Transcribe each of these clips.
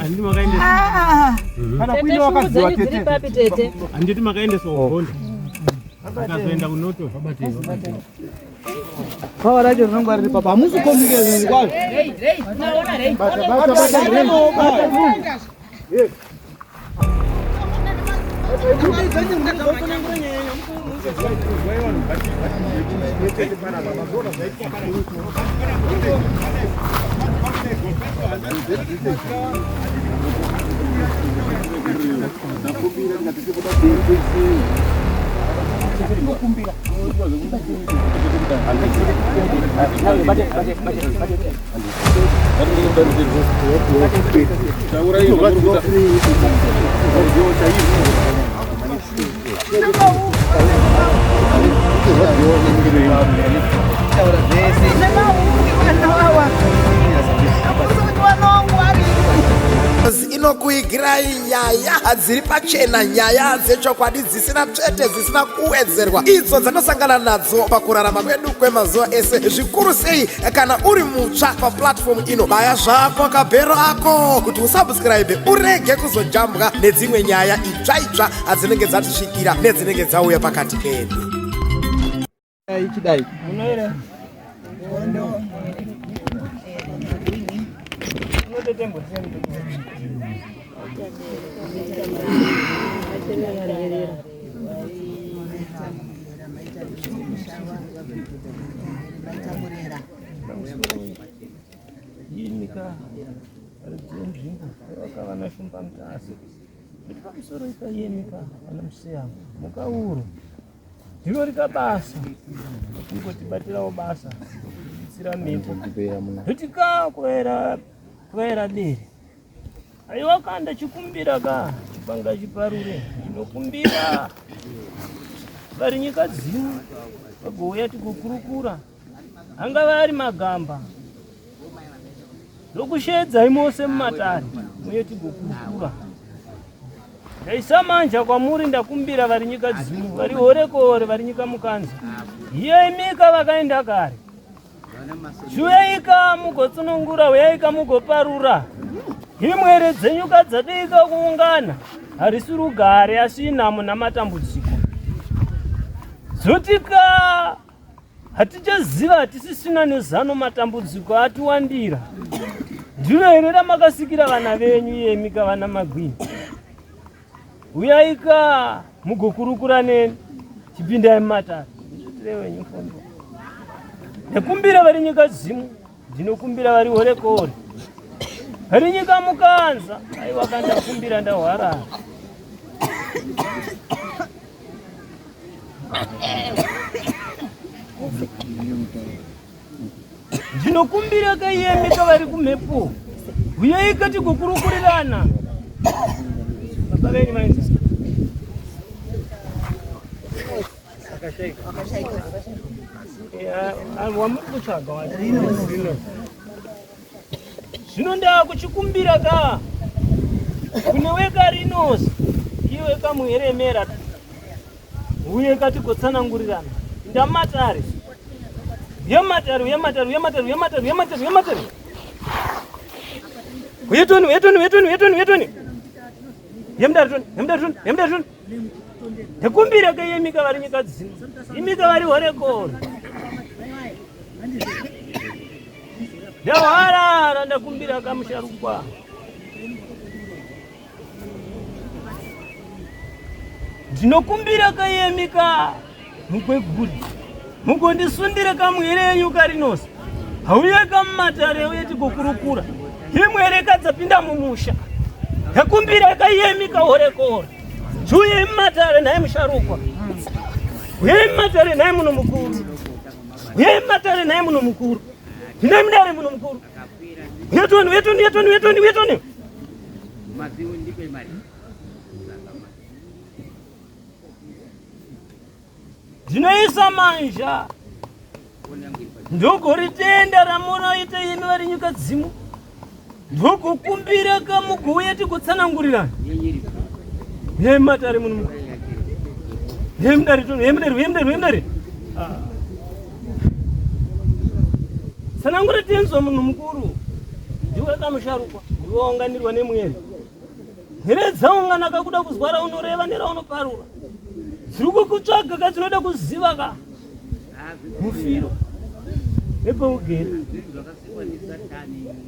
Handiti makaende. Kana kuine wakadzi watete. Handiti makaende sogonda. Akazoenda kunoto. Kwa radio rinongwarira papa. Hamusi kombike kwazo. Unaona rei. inokuigirai nyaya hadziri pachena, nyaya dzechokwadi dzisina tsvete, dzisina kuwedzerwa, idzo dzanosangana nadzo pakurarama kwedu kwemazuva ese. Zvikuru sei kana uri mutsva paplatform ino, baya zvako kabhero ako kuti usubscribe urege kuzojambwa nedzimwe nyaya itsva dzinenge dzatisvikira nedzinenge dzauya pakati pedu. Ichidai Unoera. Unotetembo sendo. Yimika arikuzvinga vakavana shumba mutasi pamusoro ikayemika ana musiyamo mukauro ndiro rikabasa kungotibatirawo basa kuitsira mhepo kuti ka kwera deri aiwa kanda chikumbira ka chipanga chiparure chinokumbira vari nyika dzimwe vagouya tikukurukura anga vari magamba ndokushedzai mose mumatare muye tigokurukura ndaisamanja kwamuri ndakumbira vari nyika dzimwe vari horekore vari nyika mukanza yeimika vakaenda kare shuyaika mugotsunungura uyaika mugoparura imwere dzenyuka dzadeika kuungana harisi rugare asi inhamo namatambudziko zotika hatichaziva hatisisina nezano matambudziko atiwandira ndiro here ramakasikira vana venyu yemika vana magwini uyaika mugokurukura neni chipindai mumatare ndirewenyu fondo ndekumbira vari nyika dzimwe ndinokumbira vari horekore vari nyika mukanza aiwa kandakumbira ndahwarara ndinokumbira kaiyemika vari kumhepo uyaika tigokurukurirana baba venyu vainzi wamurikutsvaga zvino ndakuchikumbira ka kune weka rinozi iwe kamuheremera uye katigotsanangurirana ndamatare yematare uyetoni yemdaritoni ndekumbira kayemika vari nyika dzimwe imika vari horekore ndahwarara ndakumbira kamusharukwa ndinokumbira kayemika mukweguri mugondisundire kamuherenyu karinosi hauye kamumatare uye tigokurukura imwere kadzapinda mumusha ndakumbira kayemika horekore chuye mumatare naye musharukwa uye mumatare naye muno mukuru uye mumatare naye muno mukuru ndine mudare muno mukuru uyetoni ndinoisa manja ndogoritenda ramunoita imi vari nyika dzimwe ndogokumbira kamugouya tigotsanangurirana yematare muno mukuru yemudare tsanangura tenzo muno mukuru ndiwe kamusharukwa Waunganirwa nemwere. Here dzaungana kakuda kuzwara unoreva neraunoparura. Zviri kukutsvaga katinoda kuziva ka. Mufiro. Nepaugere.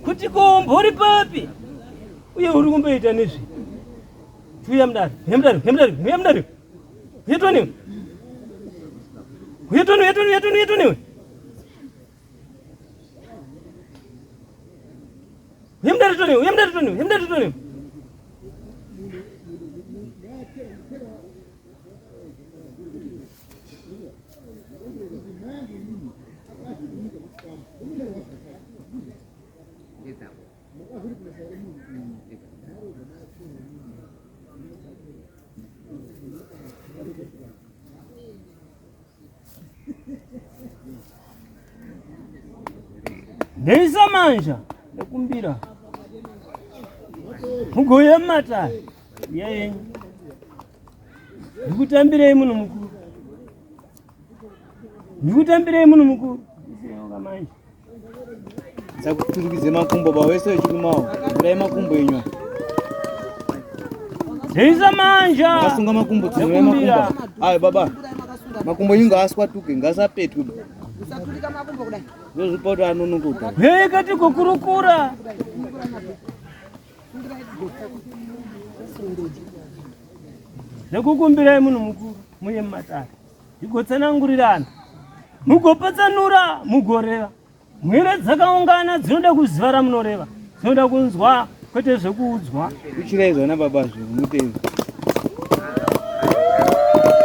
Kuti kombori papi. Uye uri kumboita nezvi. Tuya mdari. Hemdari. Yetoni. Yetoni. Hemdari Toni. Deisa manja nekumbira mugoye matari yenyu ndikutambirei munhu mukuru iseyoka manje Sakuturikidze makumbo bawese echikumawo murai makumbo enyu Deisa manja asunga makumbo tinorai makumbo ayo baba makumbo enyu ngaaswatuke ngaasapetwe Usatulika makumbo kudai. ndozvipoto anonokuta hekati kukurukura nekukumbirai munhu mukuru muye mumatare igotsanangurirana mugopatsanura mugoreva mwere dzakaungana dzinoda kuziva ramunoreva dzinoda kunzwa kwete zvekuudzwa kuchiraizwa nababa zvemutei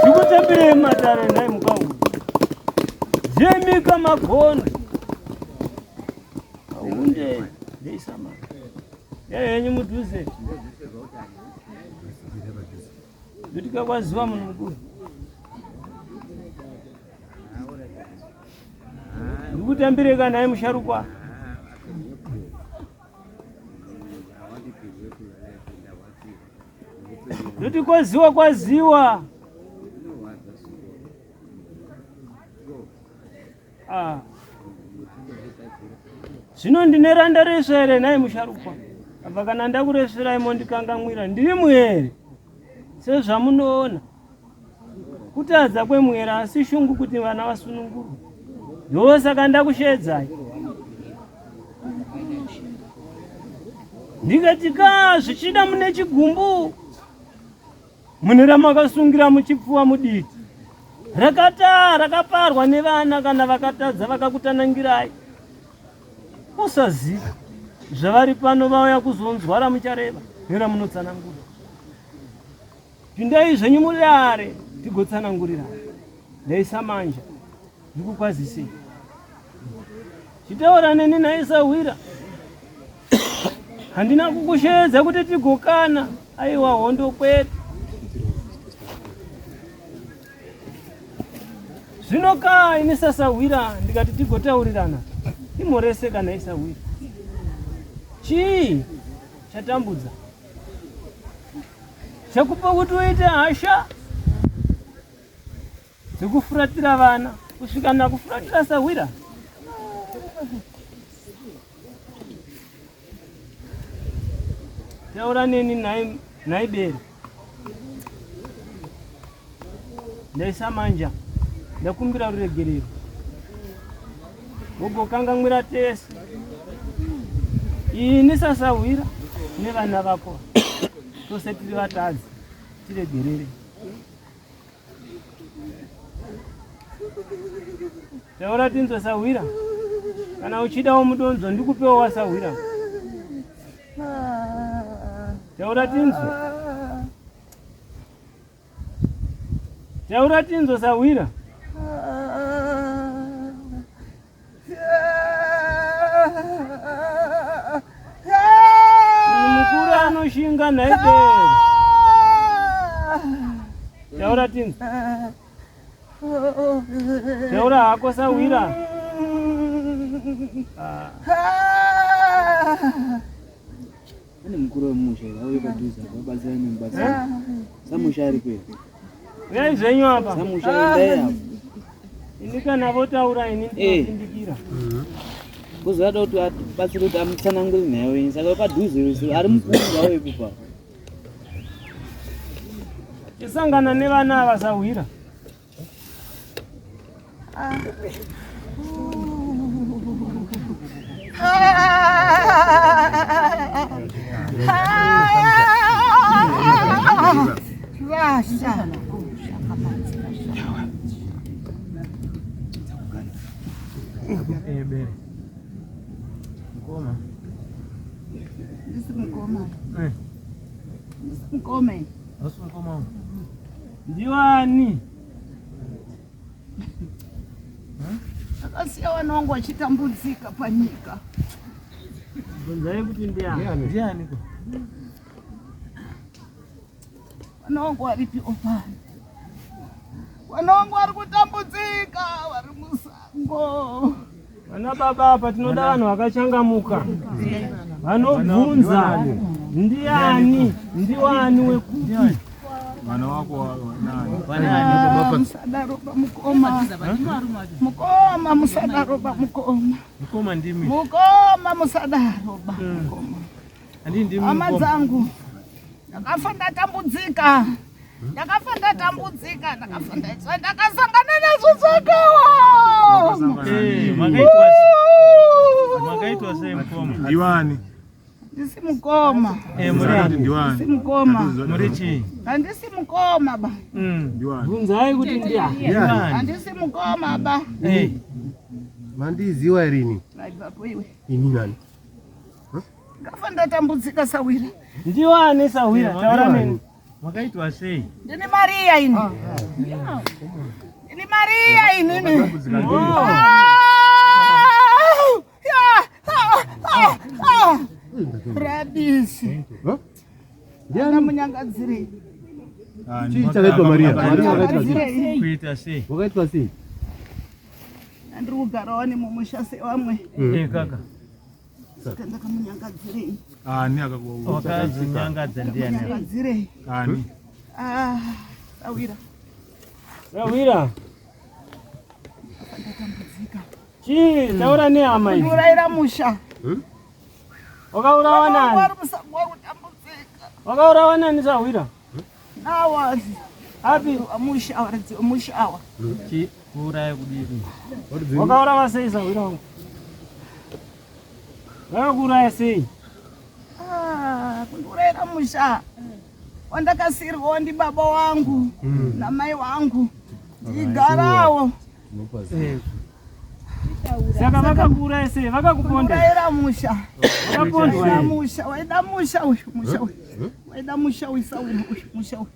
ndikutambirei mumatare nhai mukauru zemika magono aunde ndeisama yayenyu mudhuze ndotika kwaziva munhu mukuru ndikutambireka naye musharukwa ndoti kwaziwa zvino ndine randa resva here naye musharukwa abva kana ndakuresverai mondikangamwira ndiri muhere sezvamunoona kutadza kwemwere asi shungu kuti vana vasunungurwe ndosaka ndakushedzai ndikati ka zvichida mune chigumbu mune ramakasungira muchipfuwa muditi rakaparwa nevana kana vakatadza vakakutanangirai usaziva zvavari pano vauya kuzonzwa ramuchareva neramunotsanangura pindai zvenyu mudare tigotsanangurira ndaisa manja ndikukwazisei chitaura neni naisahwira handina kukushedza kuti tigokana aiwa hondo kwetu zvino ka ini sasahwira ndikati tigotaurirana imorese kana isahwira chii chatambudza chakupa kuti uite hasha dzekufuratira vana kusvika nakufuratira sahwira taura neni naibere ndaisa manja ndakumbira ruregerero mugokangamwira tese ini sasahwira nevana vako tose tiri vatadzi tiregerere taura tinzosahwira kana uchidawo mudonzo ndikupewo wasahwira taura tinzosahwira mukuru anoshinga naibere taura tinzo taura hako sahwira ane mukuru wemusha auye padhuze ababatsira nemubatsira samusha ari kweri uyai zvenyu apa samusha endai apo ini kana votaura ini ndinopindikira kuzada kuti abatsire kuti amutsanangure naye wenyu saka padhuze ari mukunda wekupa tisangana nevana avasahwira Rasha. Bere. Mkoma. Mkoma. Eh. Mkoma. Mkoma. Ndiwani. Akasiya wanongo wachitambudzika panyika. Bonzai kuti ndiani. Ndiani ko. Wanongo waripi opani. Wanongo wari kutambudzika vari musango. Vana baba apa tinoda vanhu vakachangamuka. Vanobvunza ndiani, ndiwani wekupi. Mwana wako nani? Musadaroba mukoma. Mukoma musadaroba mukoma. Mukoma ndimi. Mukoma musadaroba mukoma. Andi ndimi. Ama dzangu. Ndakafa ndatambudzika. Ndakafa ndakasangana nazo dzakawa. Makaitwa sei mukoma? Ndiwani. Ndisi mukoma. Muri ndiwani. Ndisi mukoma. Muri chi? Handisi mukoma ba. Ndiwani. Bunzai kuti ndiani. Handisi mukoma ba. Mandiziwa irini. Naibapo iwe. Ini nani? Ndakafa ndatambudzika Sawira. Ndiwani Sawira? Taura nini? Makaitwa sei? Ndini Maria ini. Ndini Maria ini. Rabisi. Ndiana munyangadzire. Chichakaitwa Maria. Kuita sei? Wakaitwa sei? Andiri kugara wani mumusha sewamwe. Kaka. Tenda kamunyangadzire. Ani akakuwa. Wakazinyangadza ndiani? Munyangadzire. Ani. Sawira. Sawira. Ndatambudzika. Chi, taura ni hama hivi. Nduraira musha. Wakaurawa nani? Wakaurawa nani Sawira? Nawazi. Api Musha waridzi mushawa. chi kuuraya kudini. Wakaurawa sei Sawira wangu? Wakakuraya sei? Kunduraira musha. Wandakasirwa ndi baba wangu na mai wangu. Ndigarawo. Saka vakakuraya sei? Vakakuponda? Kunduraira musha. Vakapondwa Musha, waida musha uyu, musha uyu. Waida musha uyu Sawira uyu, musha uyu.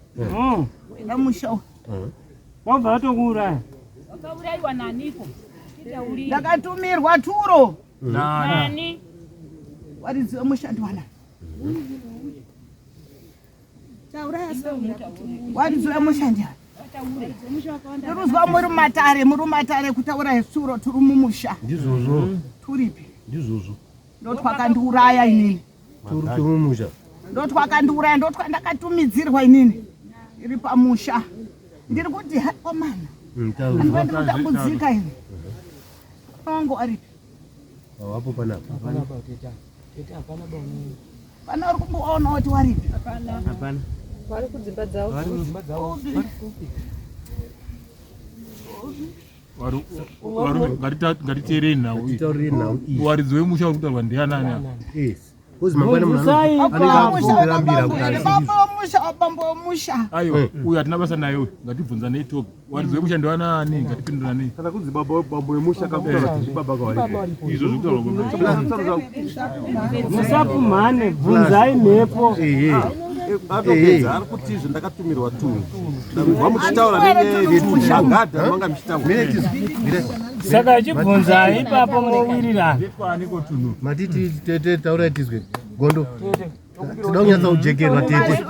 Waida musha uyu. Wabva vatokuuraya? Wakauraiwa naniko? Ndakatumirwa turo. Nani? Waridziwe mushandi wana. Waridziwe mushandi wana. Nduruzwa muri matare kutaura turo turi mumusha. Ndizozo. Turipi? Ndizozo. Ndotwakandiuraya inini. Turi mumusha. Ndotwakandiuraya ndotwandakatumidzirwa inini. Iri pamusha. Ndiri kuti komana. Ndiri kutambudzika ini. Wangu aripi? Wapo panapa. Pana uri kumboona kuti waripi? Hapana. Vari kudzimba dzavo. Ngatiteereni nawo. Titaurire nawo. Waridzi wemusha uri kutaurwa ndianani apa? Yes. Kuzi mangwana Musai. Bambo musha. Aiwa, uyu hatina basa naye uyu. Ngatibvunzanei toga. Waridzi wemusha ndiwanani? Ngatipinduranei. Kana kuzi bambo wemusha kakutaura kuti baba kawari. Izvo zvekutaurwa Musapumhane, bvunzai mhepo. Atopedza ari kuti izvo ndakatumirwa tunhu. Ndabva muchitaura nemushangadha manga muchitaura. Saka achibvunza ipapo mowirirana. Matiti tete taura tizwe gondo. Toda kunyatsa kujekerwa tete.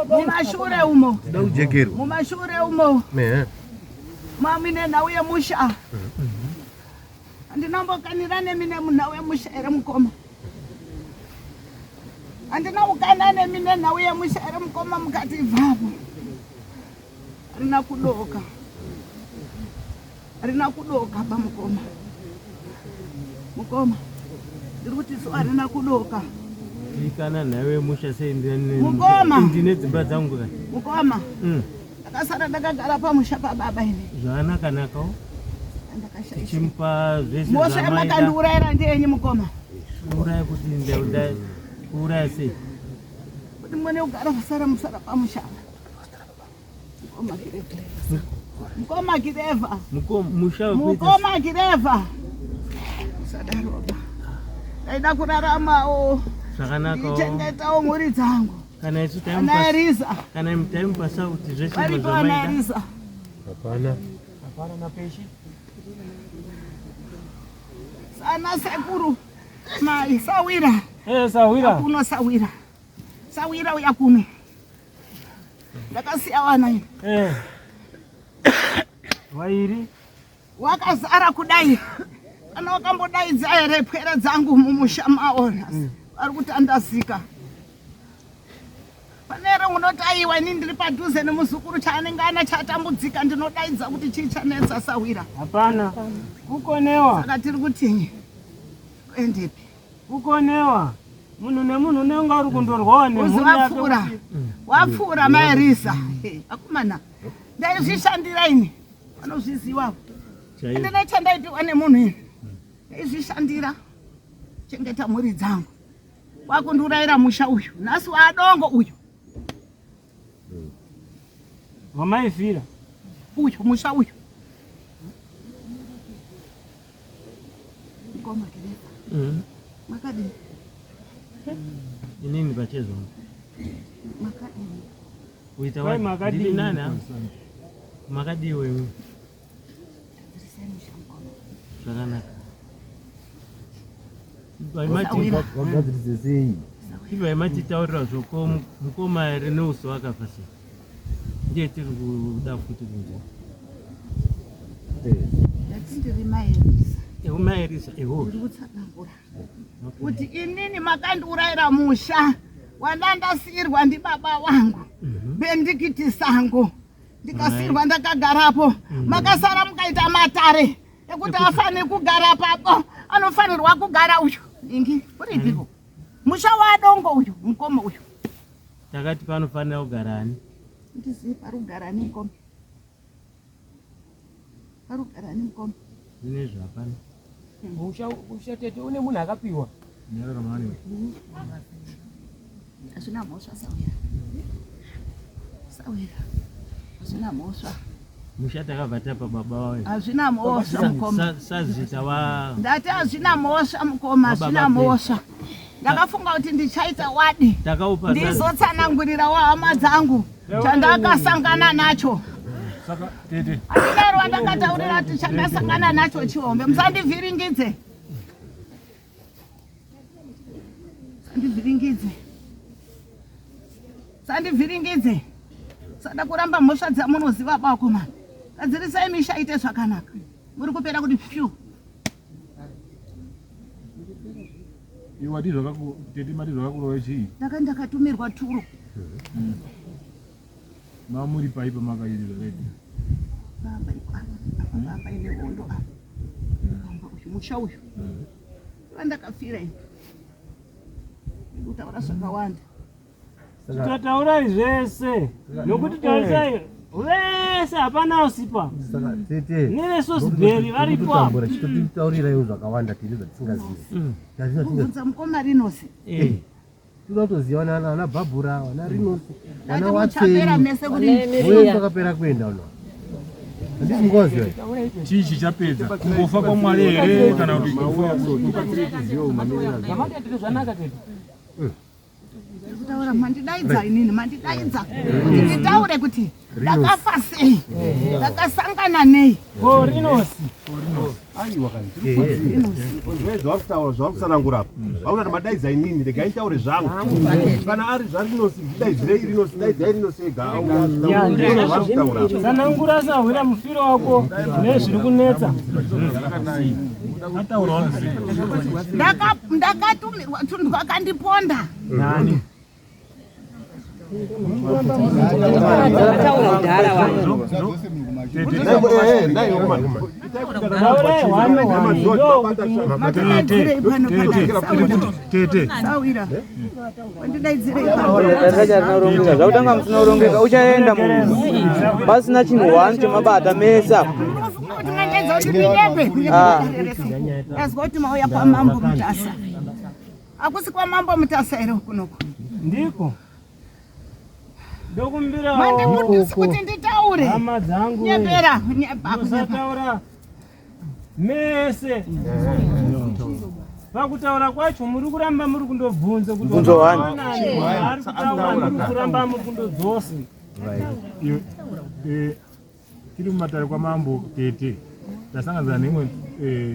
Mumashure umo. Toda kujekerwa. Mumashure umo. Mamine nauye musha. Andinambokanira nemine munauye musha ere mukoma. Andina ukana nemine nauye musha ere mukoma mukati bvavo. Rina kudoka bamukoma. Mukoma. Ndiri kuti zuva rina kudoka. Ikana nawe musha seindine. Mukoma. Ndine dzimba dzangu kai. Mukoma. Ndakasara ndakagara pamusha pababa ine. Zvanaka nakawo. Chimpa zvese zvamaida. Mosha makandiurayira ndenyi mukoma. Uraya kuti ndauda uraya sei. Kuti mone ugara kusara musara pamusha. Mukoma kireva. Mukoma kireva. Sadaroba. Ndaida kuraramawo. Zvakanaka. Ndichengetawo mhuri dzangu. Kana isu taimupa sauti zvese zvamaida. Hapana na peshi. Sana sekuru. Mai sawira. Sawira. Kuno sawira. Sawira uya kuno. Ndakasiya wana ine. Wairi. Wakazara kudai. Kana wakambodaidza here pwere dzangu mumusha maona. Ari kuti andazika. Panero unotaiwa ini ndiri padhuze nemuzukuru chaanenge ana chatambudzika ndinodaidza kuti chichanetsa sawira. Hapana. Kukonewa. Saka tiri kuti endepi. Kukonewa. Munhu nemunhu unenge ari kundorwawa nemhuri yake. Wapfuura maerisa. Akumana. Ndaizvishandira ini. Vanozvizivawo. Ndine chandaitiwa nemunhu ini. Ndaizvishandira. Chengeta mhuri dzangu. Wakundurayira musha uyu. Nhasi waadongo uyu. Wamaifira. Uyu musha uyu. Ngoma kireka. Makadini. Inini bachezo. Makadini. Uita wapi makadini nana? Makadi wewe. Zvakanaka. Vaimati taurira zvoko mukoma here neuso wakafa sei. Ndiye tiri kuda futi kunja. Ndiri maerisa. Maerisa eho. Ndiri kutsanangura. Kuti inini makandiurayira musha wandandasirwa ndibaba wangu. Bendikiti sango. Ndikasirwa ndakagarapo. Makasara mukaita matare. Ekuti afane kugara papo. Anofanirwa kugara uyu. Ingi, uripiko. Musha wadongo uyu, mukoma uyu. Takati panofanira kugara ani? Ndizivi parugara ani mukoma. Parugara ani mukoma. Zvine zvapana. Musha tete une munhu akapiwa. Hazvina mhosva sawira. Sawira. Hazvina mhosva. Musha takabva tapa baba wawe. Hazvina mhosva mukoma. Sazita wa. Ndati hazvina mhosva mukoma, hazvina mhosva. Ndakafunga kuti ndichaita wadi. Ndizotsanangurirawo hama dzangu. Chandakasangana nacho. Saka tete. Andinaro wandakataurira kuti chandasangana nacho Chihombe. Musandivhiringidze. Sandivhiringidze. Sada kuramba mhosva dzamunoziva bako mani. Gadzirisai misha ite zvakanaka. Muri kupera kuti pfiu. Iwadi zvakaku tete mati zvakakurowa chii? Ndakatumirwa turo. Mamuri paipa makairira ready. Baba ine bondo. Bamba musha uyu. Ndakafira ini. Utaura zvakawanda. Tataura zvese. Nokuti tarisai vese hapana usipa. Saka tete. Nevesosberi varipo apa. Chitotaurirawo zvakawanda tiri zvatingaziva. Kubvunza mukoma Rinosi. Tinotoziva wana Bhabhura, wana Rinosi, wana Watsapera mese kuti wewe wakapera kuenda uno. Handisi ngoziva. Chichi chapedza. Kungofa kwaMwari here kana kuti kufa zivo mamirira. Gamatete zvanaka tete. Kutaura mandidaidza inini mandidaidza kuti nditaure kuti ndakafa sei ndakasangana nei Rinosi aiwa kanzi zvakutaura zvakusanangura apa vakuti madaidza inini regai nitaure zvangu kana ari zvaRinosi daidzirei Rinosi daidzai Rinosi ega sanangura sahwira mufiro wako nezviri kunetsa ndakatumirwa tunhu twakandiponda nani Ndai Zvautanga musina urongeka uchaenda munhu pasina chinhu wani chemabata mesa. Yazwa kuti mauya kwamambo Mutasa. Akusi kwamambo Mutasa ere kunoko. Ndiko. Ndokumbira mande kuti kuti nditaure. Hama dzangu. Nyepera, usataura. Mese. Pakutaura kwacho muri kuramba muri kundobvunza kuti bvunzo wani. Ari kutaura muri kuramba muri kundodzose. Tiri mumatare kwamambo Tete. Tasangana neimwe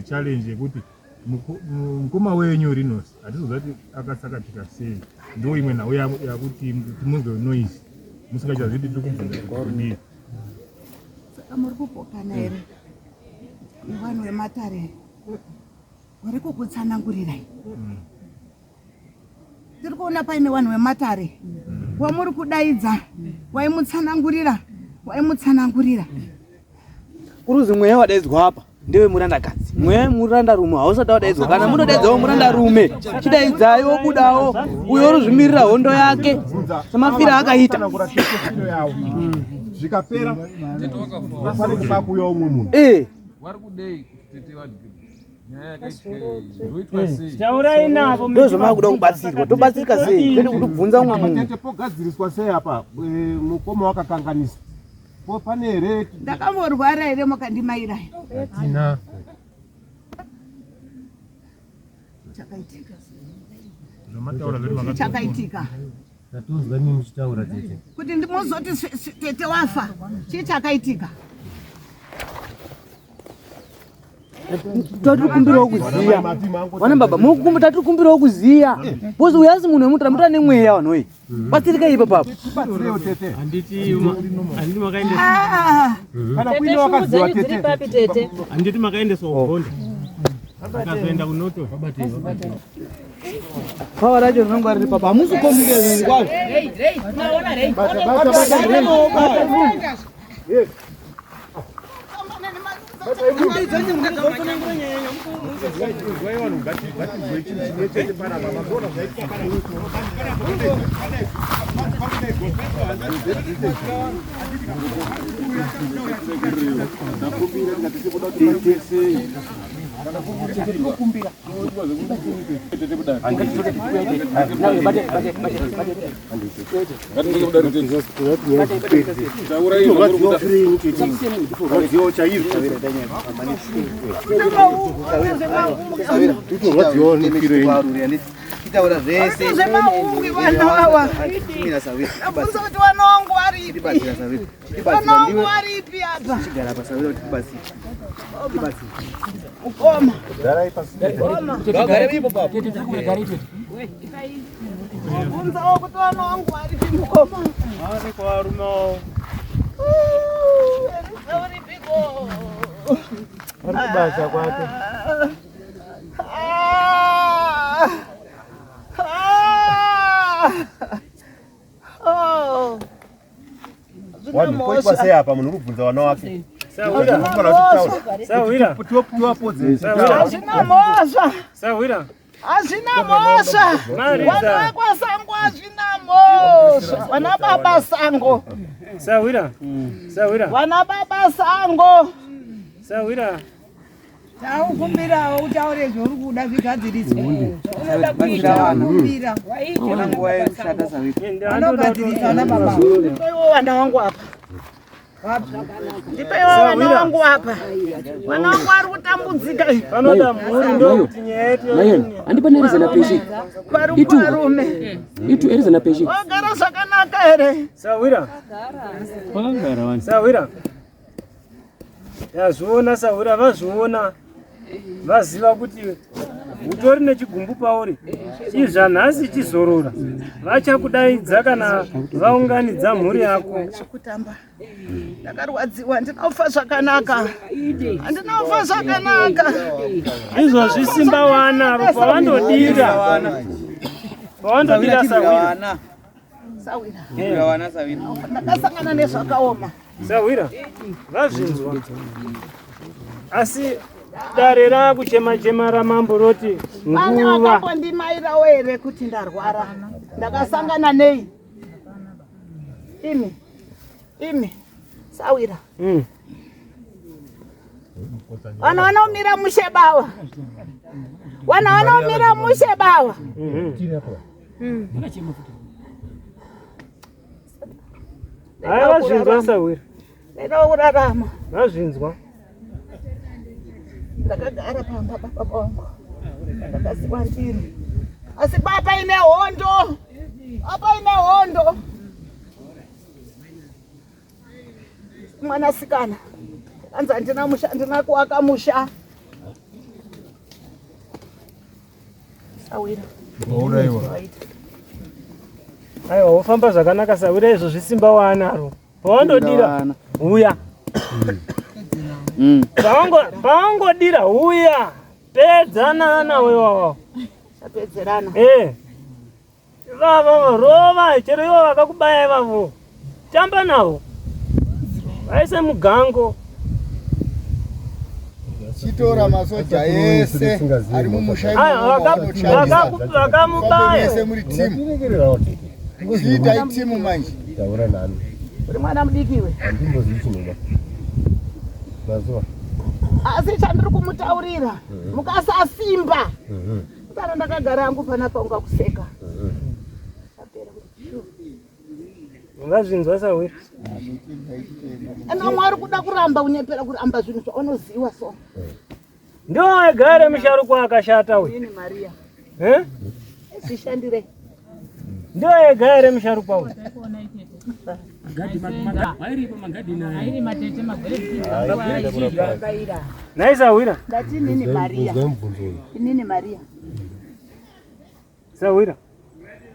challenge yekuti mukoma wenyu Rinosi hatizoziva kuti akasakatika sei. Ndo imwe nhau yakuti munzwe noise musingachazviti tiri kubvunza kudii. Saka muri kupokana here nevanhu vematare vari kukutsanangurirai. Tiri kuona paine vanhu vematare wamuri kudaidza waimutsanangurira. Kuruzi mweya wadaidzwa apa ndewe murandakadzi, mweya murandarume hausati wadaidzwa. Kana munodaidzawo murandarume chidaidzai wobudawo uyo urozvimirira hondo yake semafira akaita. Zvikapera pane kubakuya umwe munhu. Taurai navo ndozvamakuda kubatsirwa. Tobatsirika sei? Kwete kutobvunza umwe munhu. Tete pogadziriswa sei apa mukoma wakakanganisa. Po pane here Ndakamborwara here mukandimaira. tina Chakaitika. tatozwa nini muchitaura Tete? Kuti ndimuzoti Tete wafa. Chii chakaitika? Tatiri kumbirawo kuziya. Wana baba mukumbu tatiri kumbirawo kuziya. Bozi uyazi munhu wemutra mutra nemweya vanhu we. Batsirika ipo papo. Batsirewo Tete. handiti makaende Kana kuine wakaziva Tete. handiti makaendeswa kugonda akazoenda kunoto Pawa racho rinongwa riri papa. Hamusi kombike zvinhu kwazvo. Wani kwa sei apa munhu kubvunza wana wake. Sawira Hazvina mhosva. Vana vakwasango hazvina mhosva. Vana baba sango. Sawira Vana baba sango. Sawira Taukumbirawo utaure zvauri kuda zvigadziriswe. Kumbira. Nguva yerushata Sawira. Anogadziriswa vana baba. Ndipeiwo vana vangu apa. Ndipeiwo vana vangu apa. Vana vangu vari kutambudzika. panoda mhuri ndokuti nyaya yetu Andipa nerizana peshe. Vari kuvarume. Itu erizana peshe. Vagara zvakanaka here? Sawira yazviona Sawira vazviona vaziva kuti utori nechigumbu pauri chizvanhasi chizorora vachakudaidza kana vaunganidza mhuri yako. Kutamba ndakarwadziwa ndinofa zvakanaka. Handinofa zvakanaka. Izvozvi simba wanaro pavandodira Sawira. Ndakasangana nezvakaoma. Sawira vazvinzwa Asi dare rakuchema-chema ramambo roti Vane nguva. vakambondimairawo here kuti ndarwara. Ndakasangana nei? Imi. Sawira. Wana umira mushebawa. Wana umira mushebawa. Haya vazvinzwa Sawira. Ndinoda kurarama. Vazvinzwa. Ndakagara pamba baba wangu. Ndakasiwa ndiri. Asi baba ine hondo. Apa ine hondo. Mwanasikana. Anza ndina musha ndina kuaka musha. Sawira. Uraiwa. Aiwa wofamba zvakanaka Sawira, izvo zvisimba wanaro. Pawandodira uya. Pawangodira uya. Pedzana nawe wawa. Tapedzerana. Vava rova chero ivo vakakubaya ivavo. Tamba navo. Vaise mugango. Chitora masoja ese ari mumusha vakamubaya. muri timu. Kuita timu manje. Taura nani? Uri mwana mudikiwe. Andimbozivi chinoda. Mazuva. Asi chandiri kumutaurira. Mukasasimba. Kana ndakagara hangu panapa ungakuseka. Ungazvinzwa Sawira. Ena Mwari kuda kuramba unyepera kuramba zvinhu zvaunoziva so. Ndio agare musharukwa akashata uyu. Ini Maria. Zvishandire. Ndio agare musharukwa uyu. Nai Sawira. Ndati nini Maria. Nini Maria. Sawira.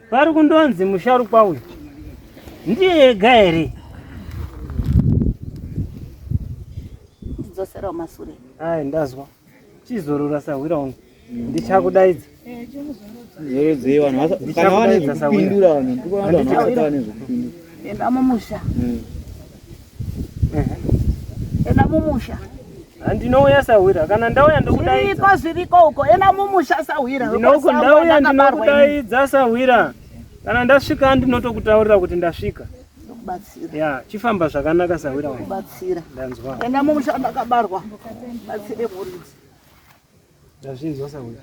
Pari kundonzi musharukwa uyu. Ndiye ega here. Dzosera masure. Ai ndazwa. Chizorora Sawira uno. Ndichakudaidza. Zero vanhu kana vane kupindura vanhu ndikuona vanhu vakatane zvokupindura. Enda mumusha. Enda mumusha. Handinouya Sawira kana ndauya ndokudaidza. Zviriko uko enda mumusha Sawira. Ndinouko ndauya ndinokudaidza Sawira. Kana ndasvika ndinotokutaurira kuti ndasvika. Batsira. Ya, chifamba zvakanaka Sawira wangu. Batsira. Ndanzwa. Enda mumusha ndakabarwa. Batsire muridzi. Ndazvinzwa Sawira.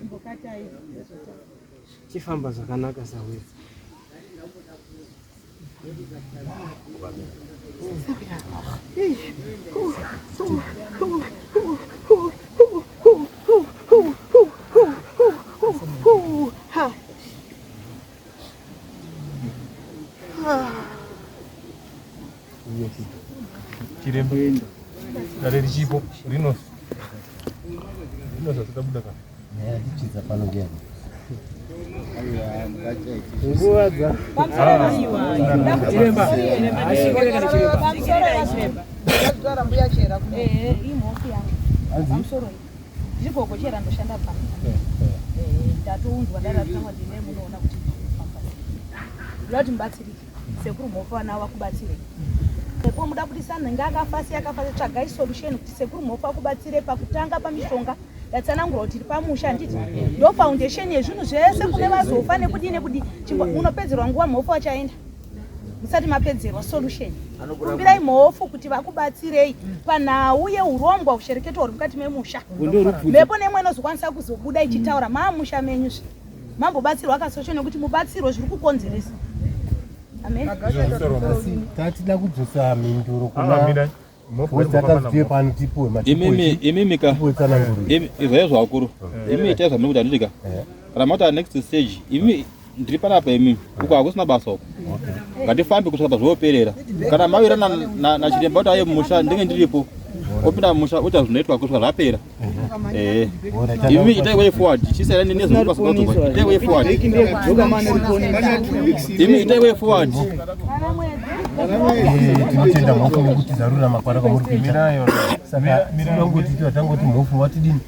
Chifamba zvakanaka Sawira. Chiremba dare richipo rino zvatabuda kana Ndichiza pano ngeni. Nguva dza. Chiremba. Ndakagara mbuya chera kuno. Imofi yangu. Pamusoro. Zvigogo chera ndoshanda pano. Ndatounzwa ndaratsamwa ndine munoona kuti pamba. Loti mbatsirike. Sekuru mofa nawa kubatsire. Sekuru muda kuti sanenge akafasi tsvagai solution kuti sekuru mofa kubatsire pakutanga pamishonga. Yatsanangura kuti pamusha nditi ndo foundation yezvinhu zvese kune vazofa nekudini kuti unopedzerwa nguva mofa wachaenda. Musati mapedzerwa solution. Kumbirai mofu kuti vakubatsirei panhau yeurongwa ushereketo huri mukati memusha. Mhepo nemwe inozokwanisa kuzobuda ichitaura mamusha menyu mambobatsirwa akasolution nekuti mubatsiro zviri kukonzeresa. Amen. Tatida kudzosa minduro kuna wadzakabve pano tipuwe matipuwe. Imimika. Izvo zvakuru. Imi ita zvamunoda kuti andika. Kana mata next stage. Imi ndiri panapa imi. Uko hakusina basa uko. Ngatifambe kusvika pazvoperera. Kana mavirana na chiremba kuti aye mumusha ndenge ndiripo. Opinda mumusha uta zvinoitwa kusvika zvapera. Imi itai way forward. Chisera nezvinoitwa kusvika itai way forward. Imi itai way forward. Tinotenda mhofu nekuti zarura makwara kwamuri kuimirayo. Saka tinongoti tangoti mhofu watidini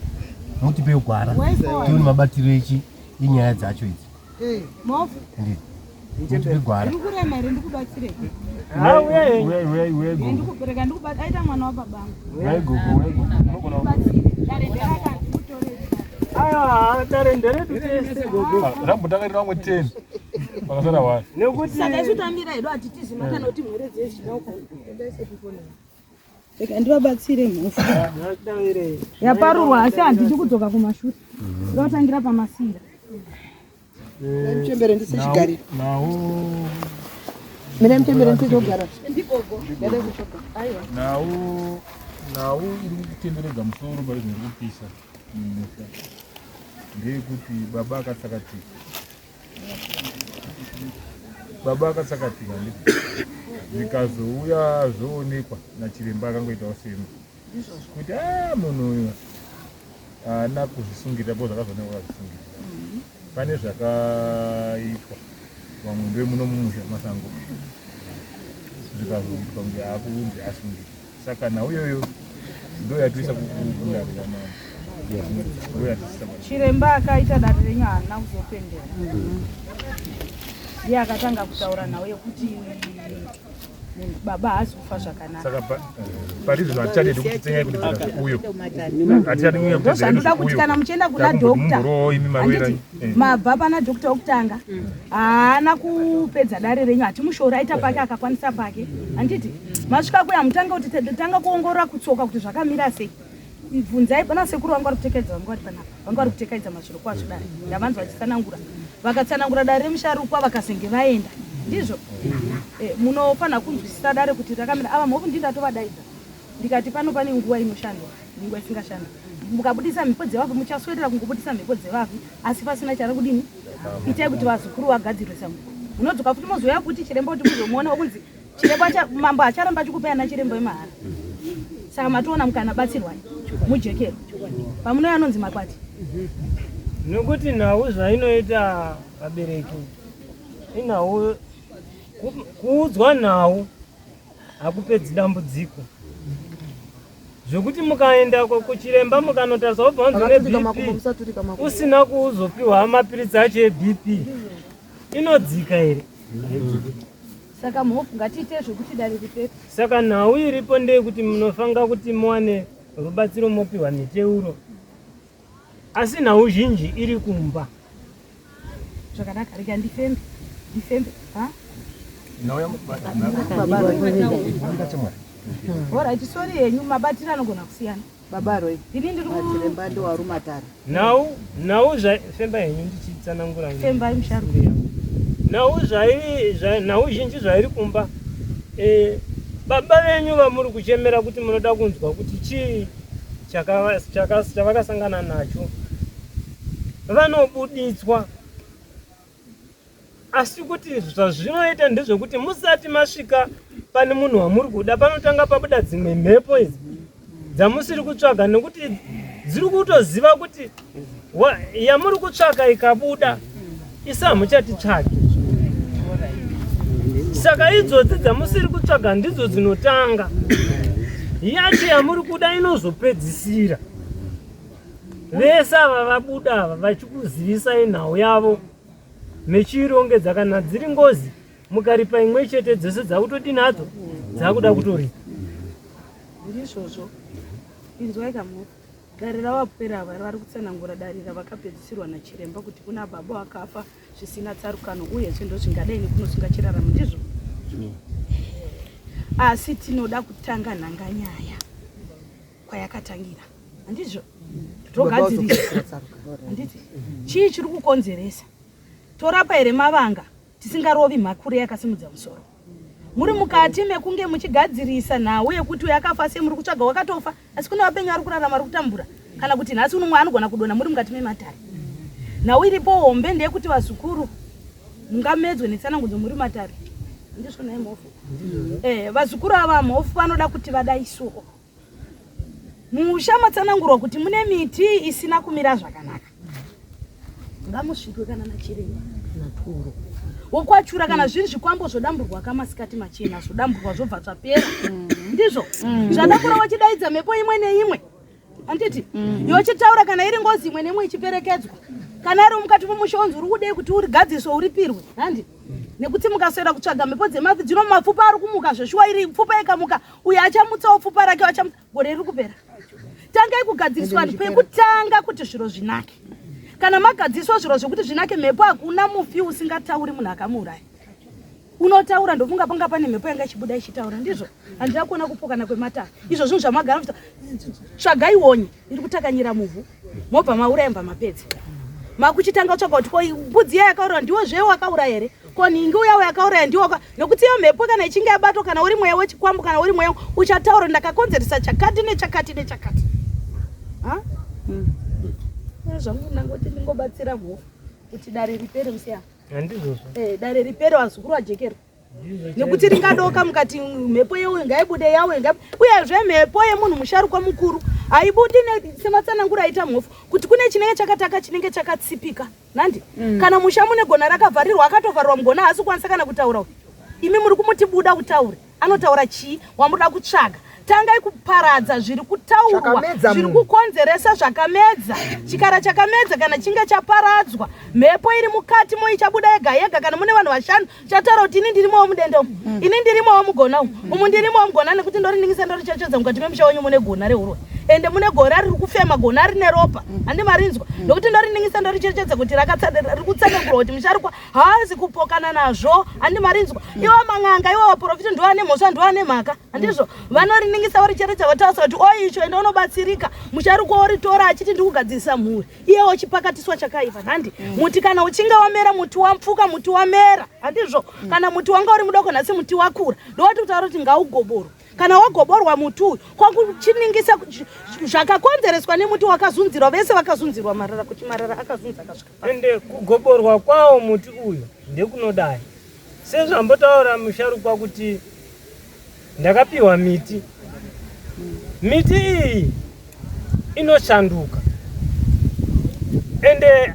mutipe gwara tione mabatiro echi inyaya dzacho idzi. Mhofu. Mutipe gwara. Ndikure mari ndikubatsire. ndikupereka ndikubata aita mwana wababangu saka isu tambira hedu hatitizi makanoti mhore dzezvinoko reka ndivabatsire mhofu yaparurwa asi handidi kudzoka kumashure ndotangira pamasira Mchembere ndise chigari. Mene mchembere ndizogara. ndigogo aiwa nawo iri kutenderedza musoro pari zviri kupisa mumusha ndeyekuti baba akasakatika zvikazouya zvoonekwa nachiremba akangoitawo semu kuti munhu uyu haana kuzvisungira po zvakazoonekwa kazvisungira pane zvakaitwa vamwe ndomuno mumusha masango zvikazoitwa kunge hakunzi asungira saka nauyoyo ndo yatoisa kudarika chiremba akaita dare renyu haana kuzopendera iye akatanga kutaura nawo yekuti baba haasi kufa zvakanaka saka parizvo hatichadedi kuti tsengai kuti uyo ndozvandoda kuti kana muchienda kuna dokta mabva pana dokta wokutanga haana kupedza dare renyu hatimushori aita pake akakwanisa pake handiti masvika kuya mutanga kuti tanga kuongorora kutsoka kuti zvakamira sei bvunzai pana sekuru vanga vari kutekedza vanga vari panapa vanga vari kutekedza mazviro kwazvo dare ndavanzi vachitsanangura vakatsanangura dare remusharukwa vakasenge vaenda ndizvo munofanira kunzwisisa dare kuti rakamira ava mhofu ndindatovadaidza ndikati pano pane nguva inoshandwa nguva isingashanda mukabudisa mhepo dzevavi muchaswedera kungobudisa mhepo dzevavi asi pasina chari kudini itai kuti vazukuru vagadzirisa munodzoka futi mozoya kuti chiremba kuti muzomuona kunzi chiremba mambo acharamba achikupai ana chiremba wemahara saka matoona mukanabatsirwai mujekero pamunoya anonzi makwati nekuti nhau zvainoita vabereki inawo kuudzwa nhau hakupedzi dambudziko zvokuti mukaenda kuchiremba mukanotarisa wobva neBP usina kuzopiwa mapiritsi acho eBP inodzika here saka mhofu ngatiite zvokuti dare ripepe saka nhau iripo ndeyekuti munofanira kuti muwane rubatsiro mopiwa miteuro asi nhau zhinji iri kumba zvakanaka rega ndifembe Alright, sorry yenyu mabatira anogona kusiyana. Babaro ini ndiri chiremba ndo warumatara. Nhau femba yenyu ndichitsanangura. Femba imsharuka. Nhau zhinji zvairi kumba. Baba venyu vamuri kuchemera kuti munoda kunzwa kuti chii chavakasangana nacho. Vanobuditswa. Asi kuti zvazvinoita ndezvekuti musati masvika pane munhu wamuri kuda panotanga pabuda dzimwe mhepo idzi dzamusiri kutsvaga nekuti dziri kutoziva kuti yamuri kutsvaga ikabuda isamuchatitsvagi saka idzodzi dzamusiri kutsvaga ndidzo dzinotanga yacho yamuri kuda inozopedzisira vese ava vabuda ava vachikuzivisai nhau yavo mechirongedza kana dziri ngozi mukaripa imwe chete dzose dzakutodi nadzo dzakuda kutoripa ndizvozvo inzwai kamuri dare ravapwera ava vari kutsanangura dare ravakapedzisirwa nachiremba kuti kuna baba wakafa zvisina tsarukano uyezve ndo zvingadai nekunosunga chiraramo ndizvo asi tinoda kutanga nhanganyaya kwayakatangira handizvo togadzirisa handiti chii chiri kukonzeresa torapa here mavanga tisingarovi mhakure yakasimudza musoro muri mukati mekunge muchigadzirisa nhau yekuti yakafa semuri kutsvaga wakatofa asi kuna vapenyu vari kurarama vari kutambura kana kuti nhasi unomwe anogona kudona muri mukati mematare nhau iripo hombe ndeyekuti vazukuru mungamedzwe netsanangudzo muri matare ndizvo nai mhofu vazukuru ava mhofu vanoda kuti vadaisuwo musha matsanangurwa kuti mune miti isina kumira zvakanaka ngamusvikwe kana nachiremba naturo wokwachura kana zviri zvikwambo zvodamburwa kamasikati machena zvodamburwa zvobva zvapera ndizvo zvadakura wachidaidza mhepo imwe neimwe handiti yochitaura kana iri ngozi imwe neimwe ichiperekedzwa kana ari mukati momusha wanzi uri kudei kuti urigadziriswa uripirwe handi nekuti mukaswera kutsvaga mhepo dzemafi dzino mapfupa ari kumuka zveshuwa iri pfupa ikamuka uyo achamutsawo pfupa rake gore riri kupera. Tangai kugadziriswa pekutanga kuti zviro zvinake. Kana magadziriswa zviro zvokuti zvinake mhepo hakuna mufi usingatauri munhu akamuuraya. Unotaura ndofunga panga pane mhepo yanga ichibuda ichitaura ndizvo. Handina kuona kupokana kwematara. Izvo zvinhu zvamagara tsvagai honye iri kutakanyira muvhu. Mobva mauraya mba mapedzi. Makuchitanga kutsvaga kuti ko mbudzi yakauraya ndiwo zveyo wakauraya here? Ko ningi uya wakauraya ndiwo nokuti iyo mhepo kana ichinge yabatwa kana uri mweya wechikwambu kana uri mweya uchataura ndakakonzeresa chakati nechakati nechakati. Ha? Zvangu nangoti ndingobatsira mhofu kuti dare ripere musiya. Handizvo. Dare ripere wazukuru wajekero. Nekuti ringadoka mukati mhepo yewe ngaibude yawe uye zve mhepo yemunhu musharukwa mukuru haibudi sematsanangura aita mhofu kuti kune chinenge chakataka chinenge chakatsipika nandi kana musha mune gona rakavharirwa akatovharirwa mugona asi kwanisa kana kutaura imi muri kumuti buda utaure anotaura chii wamuda kutsvaga tangai kuparadza zviri kutaurwa zviri kukonzeresa zvakamedza chikara chakamedza kana chinge chaparadzwa mhepo iri mukati mo ichabuda yega yega kana mune vanhu vashanu chataura kuti ini ndirimo mudendo ini ndirimo mugona umu ndirimo mugona nekuti ndori ningisa ndori chechedza mukati memusha wenyu mune gona reurwa ende mune gora riri kufema gona rine ropa handi marinzwa ndokuti ndori ningisa ndori chechedza kuti riri kutsanangurwa kuti musharukwa haazi kupokana nazvo handi marinzwa iwo mang'anga iwo vaprofita ndiwane mhosva ndiwane mhaka handizvo vanori ningisa vari cherecha vatausa kuti oicho ende unobatsirika musharukwa oritora achiti ndikugadzirisa mhuri iyewo chipakatiswa chakaiva handi muti kana uchinge wamera muti wapfuka muti wamera handizvo kana muti wanga uri mudoko nhasi muti wakura ndowati kutaura kuti ngaugoborwa kana wagoborwa muti uyu kwakuchiningisa zvakakonzereswa nemuti wakazunzirwa vese vakazunzirwa marara kuti marara akazunza akasvika ende kugoborwa kwawo muti uyu ndekunodai sezvambotaura musharukwa kuti ndakapiwa miti iyi inoshanduka ende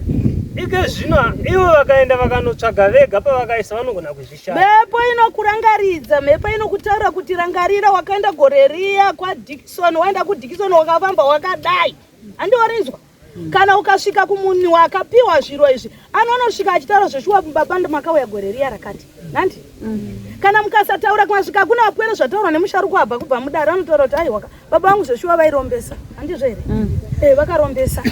ike zvino ivo vakaenda vakanotsvaga vega pavakaisa vanogona kuzvishanda mhepo inokurangaridza mhepo inokutaura kuti rangarira wakaenda gore riya kwaDickson waenda kuDickson wakafamba wakadai handiwarinzwa kana ukasvika kumunhu wakapiwa zviro izvi anonosvika achitaura zveshuwa baba ndamakauya gore riya rakati nandi kana mukasataura kumasvika kuna apwere zvataurwa nemusharukwa abva kubva mudare anotaura kuti aiwa baba vangu zveshuwa vairombesa handizvo here vakarombesa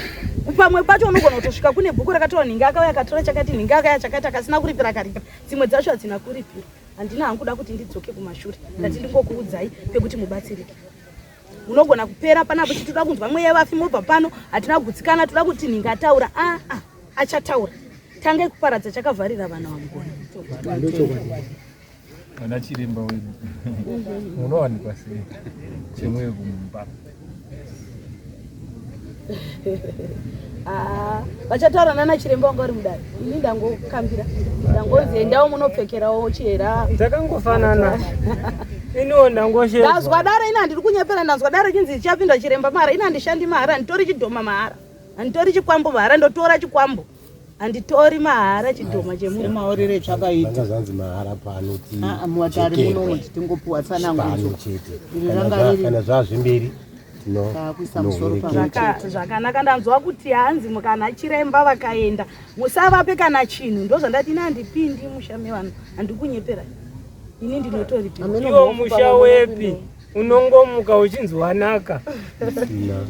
pamwe pacho unogona kutosvika kune bhuku rakataura nhingi akauya akatora chakati nhingi akauya chakati akasina kuripira akaripira dzimwe dzacho hadzina kuripira handina hanguda kuti ndidzoke kumashure ndati ndingokuudzai pekuti mubatsirike unogona kupera panapo chitoda kunzwa mweya vafi mobva pano hatina kugutsikana toda kuti nhingi ataura achataura tangai kuparadza chakavharira vana vamugona ana chiremba wedu unowanikwa sei chemwe kumba vachataura nana chiremba wanga uri mudare ini ndangokambira ndangonzi endawo munopfekerawo chihera dzakangofanana iniwo ndangoshea ndazwa dare ina handiri kunyepera ndazwa dare chinzi chapinda chiremba mahara ina handishandi mahara handitori chidhoma mahara handitori chikwambo mahara ndotora chikwambo handitori mahara chidhoma chemunhu maorere chakaita zanzi mahara pano ti muatari muno tingopuwa tsanangudzo kana zvazvimbiri zvakanaka ndanzwa kuti hanzi mukana chiremba vakaenda musavape kana chinhu ndozvandati ina handipindi musha mevanhu handikunyepera ini ndinotoriiwo musha wepi unongomuka uchinzi wanaka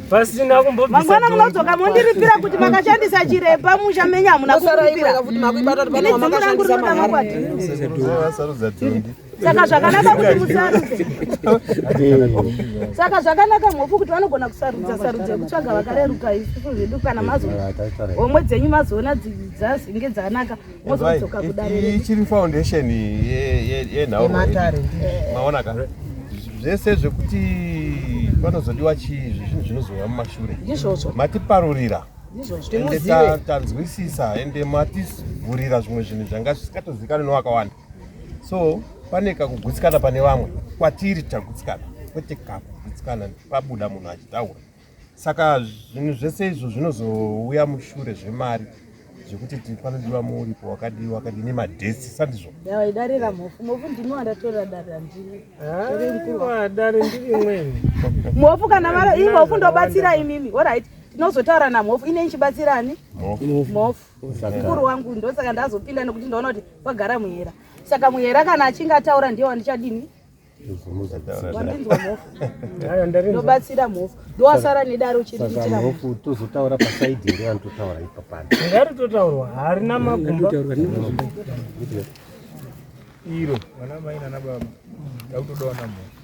pasina kumbomangwana munodzoka mondiripira kuti makashandisa chiremba musha menyu hamuna saka zvakanaka kuti musarudze saka zvakanaka mhofu kuti vanogona kusarudza kutsvaga vakareruka isusu zvedu kana mazoona homwe dzenyu mazoona dzazinge dzanaka mozodzoka kudarei ichiri foundation yenhau maona ka zvese zvekuti panozodiwa zvinhu zvinozouya mumashure matiparurira ende tanzwisisa ende mativhurira zvimwe zvinhu zvanga zvisikatozivikanwa newakawanda so pane kakugutsikana pane vamwe kwatiri tagutsikana kwete kakugutsikana pabuda munhu achitaura saka zvinhu zvese izvo zvinozouya mushure zvemari zvekuti panodiwa muripo wakadini madhesi sandizvo yawaidarira mhofu ndimi wandatorera dare handiri dare ndiri imweni mhofu kana mhofu ndobatsira imimi oright tinozotaura namhofu ine ichibatsirani mhofu mukuru wangu ndosaka ndazopinda nekuti ndaona kuti wagara muhera Saka muyera kana achinga ataura ndiye wandichadini wandinzwa mofu ndobatsira mofu ndowasara nedaro chiriitira mofu tozotaura pasaidhi iri anototaura ipapani ngari totaurwa harina magumba iro vana mai nana baba dautodawana mofu